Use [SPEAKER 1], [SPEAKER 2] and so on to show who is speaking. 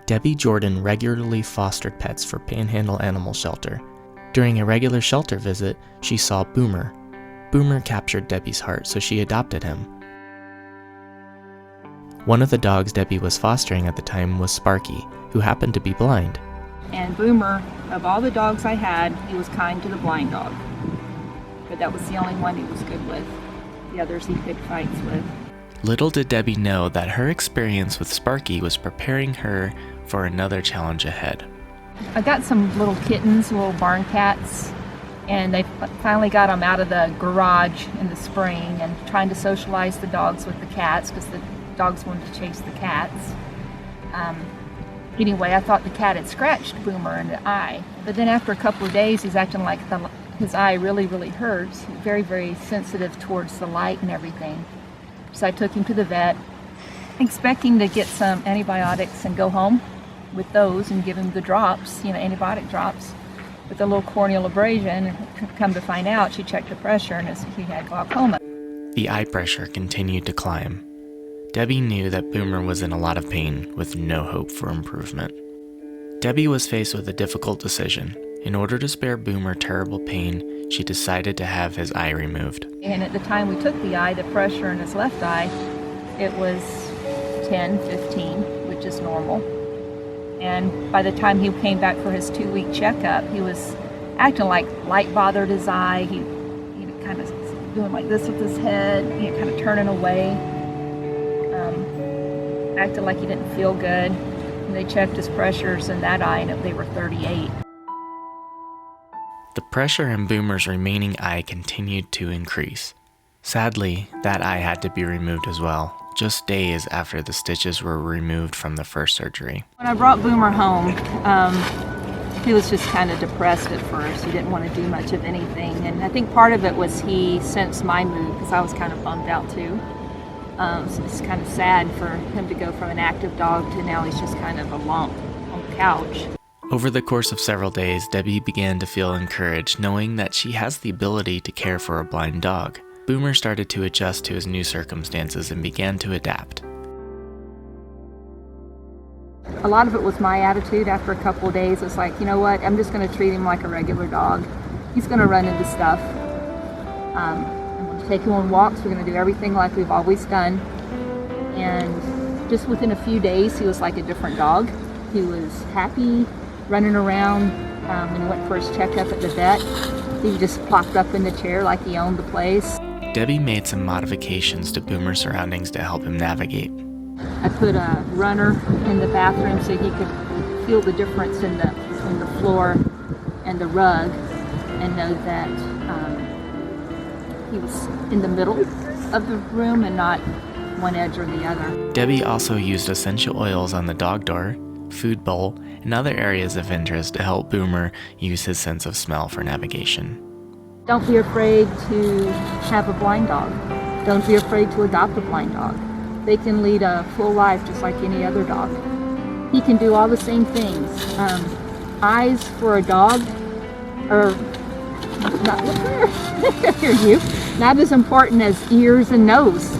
[SPEAKER 1] Debbie Jordan regularly fostered pets for Panhandle Animal Shelter. During a regular shelter visit, she saw Boomer. Boomer captured Debbie's heart, so she adopted him. One of the dogs Debbie was fostering at the time was Sparky, who happened to be blind.
[SPEAKER 2] And Boomer, of all the dogs I had, he was kind to the blind dog. But that was the only one he was good with. The others he picked fights with.
[SPEAKER 1] Little did Debbie know that her experience with Sparky was preparing her for another challenge ahead.
[SPEAKER 2] I got some little kittens, little barn cats, and they finally got them out of the garage in the spring and trying to socialize the dogs with the cats because the dogs wanted to chase the cats. Anyway, I thought the cat had scratched Boomer in the eye, but then after a couple of days he's acting like his eye really hurts, very, very sensitive towards the light and everything. So I took him to the vet, expecting to get some antibiotics and go home with those and give him the drops, antibiotic drops, with a little corneal abrasion. Come to find out, she checked the pressure and he had glaucoma.
[SPEAKER 1] The eye pressure continued to climb. Debbie knew that Boomer was in a lot of pain with no hope for improvement. Debbie was faced with a difficult decision. In order to spare Boomer terrible pain, she decided to have his eye removed.
[SPEAKER 2] And at the time we took the eye, the pressure in his left eye, it was 10, 15, which is normal. And by the time he came back for his 2-week checkup, he was acting like light bothered his eye. He kind of doing like this with his head, kind of turning away, acted like he didn't feel good. And they checked his pressures in that eye and they were 38.
[SPEAKER 1] The pressure in Boomer's remaining eye continued to increase. Sadly, that eye had to be removed as well, just days after the stitches were removed from the first surgery.
[SPEAKER 2] When I brought Boomer home, he was just kind of depressed at first. He didn't want to do much of anything, and I think part of it was he sensed my mood because I was kind of bummed out too. So it's kind of sad for him to go from an active dog to now he's just kind of a lump on the couch.
[SPEAKER 1] Over the course of several days, Debbie began to feel encouraged, knowing that she has the ability to care for a blind dog. Boomer started to adjust to his new circumstances and began to adapt.
[SPEAKER 2] A lot of it was my attitude. After a couple of days, it's like, you know what, I'm just going to treat him like a regular dog. He's going to run into stuff. I'm going to take him on walks. We're going to do everything like we've always done. And just within a few days, he was like a different dog. He was happy, running around. When he went for his checkup at the vet, he just plopped up in the chair like he owned the place.
[SPEAKER 1] Debbie made some modifications to Boomer's surroundings to help him navigate.
[SPEAKER 2] I put a runner in the bathroom so he could feel the difference in the floor and the rug and know that he was in the middle of the room and not one edge or the other.
[SPEAKER 1] Debbie also used essential oils on the dog door, food bowl, and other areas of interest to help Boomer use his sense of smell for navigation.
[SPEAKER 2] Don't be afraid to have a blind dog. Don't be afraid to adopt a blind dog. They can lead a full life just like any other dog. He can do all the same things. Eyes for a dog are not, not as important as ears and nose.